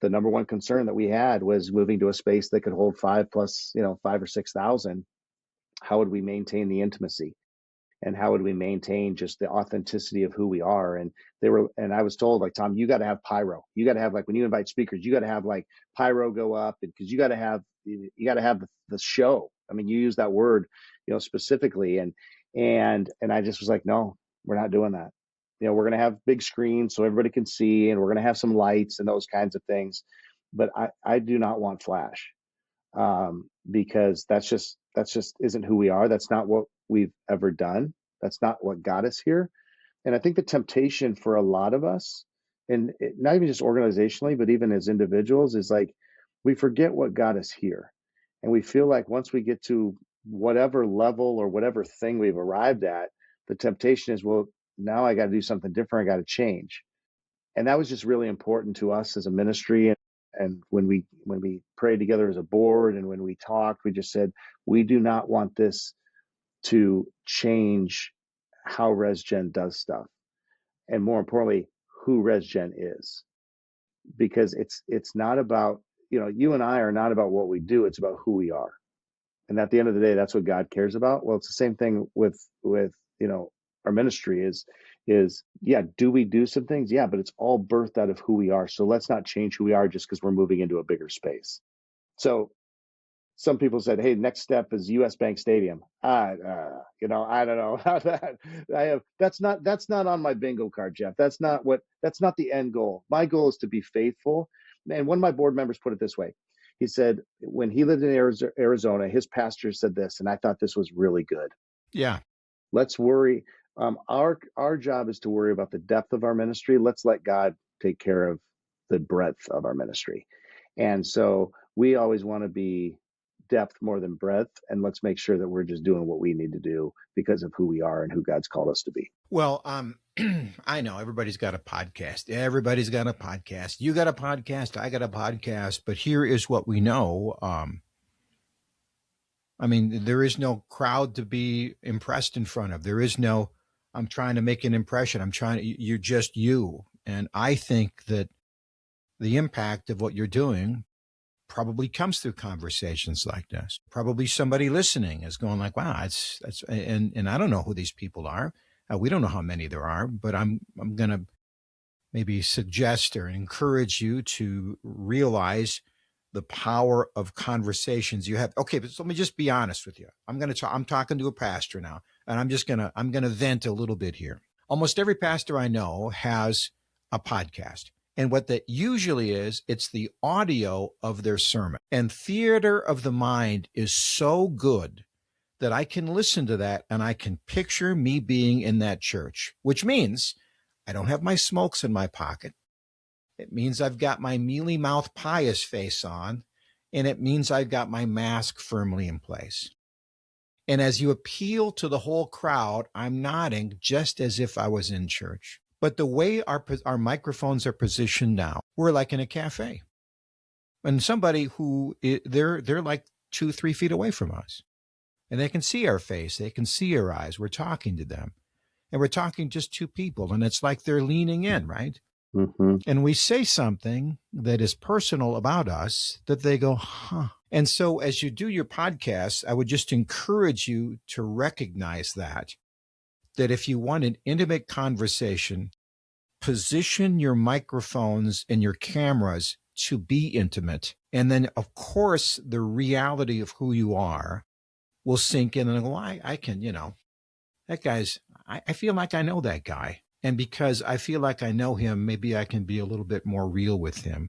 the number one concern that we had was moving to a space that could hold 5 or 6,000. How would we maintain the intimacy? And how would we maintain just the authenticity of who we are? And I was told, like, Tom, you got to have pyro. You got to have, like, when you invite speakers, you got to have like pyro go up, and because you got to have the show. I mean, you use that word, specifically, and I just was like, no, we're not doing that. We're going to have big screens so everybody can see, and we're going to have some lights and those kinds of things. But I do not want flash, because that's just isn't who we are. That's not what we've ever done. That's not what got us here. And I think the temptation for a lot of us, and not even just organizationally, but even as individuals, is like we forget what got us here. And we feel like once we get to whatever level or whatever thing we've arrived at, the temptation is, well, now I got to do something different. I got to change. And that was just really important to us as a ministry. And when we prayed together as a board, and when we talked, we just said, we do not want this to change how RESGEN does stuff, and more importantly, who RESGEN is. Because it's not about, you and I are not about what we do, it's about who we are. And at the end of the day, that's what God cares about. Well, it's the same thing with our ministry is yeah, do we do some things? Yeah, but it's all birthed out of who we are. So let's not change who we are just because we're moving into a bigger space. So some people said, hey, next step is US Bank Stadium. I don't know how that's not on my bingo card, Jeff. That's not the end goal. My goal is to be faithful. And one of my board members put it this way. He said, when he lived in Arizona, his pastor said this, and I thought this was really good. Yeah. Let's worry. Our job is to worry about the depth of our ministry. Let's let God take care of the breadth of our ministry. And so we always want to be depth more than breadth, and let's make sure that we're just doing what we need to do because of who we are and who God's called us to be. Well, I know everybody's got a podcast. Everybody's got a podcast. You got a podcast. I got a podcast. But here is what we know. I mean, there is no crowd to be impressed in front of. There is no, I'm trying to make an impression. You're just you. And I think that the impact of what you're doing probably comes through conversations like this. Probably somebody listening is going like, wow, and I don't know who these people are. We don't know how many there are, but I'm going to maybe suggest or encourage you to realize the power of conversations you have. Okay, but let me just be honest with you. I'm talking to a pastor now, and I'm going to vent a little bit here. Almost every pastor I know has a podcast. And what that usually is, it's the audio of their sermon. And theater of the mind is so good that I can listen to that and I can picture me being in that church, which means I don't have my smokes in my pocket. It means I've got my mealy mouth pious face on, and it means I've got my mask firmly in place. And as you appeal to the whole crowd, I'm nodding just as if I was in church. But the way our microphones are positioned now, we're like in a cafe. And somebody who, they're like 2-3 feet away from us. And they can see our face. They can see our eyes. We're talking to them. And we're talking just two people. And it's like they're leaning in, right? Mm-hmm. And we say something that is personal about us that they go, huh. And so as you do your podcast, I would just encourage you to recognize that if you want an intimate conversation, position your microphones and your cameras to be intimate. And then, of course, the reality of who you are will sink in and go, I can, that guy's, I feel like I know that guy. And because I feel like I know him, maybe I can be a little bit more real with him.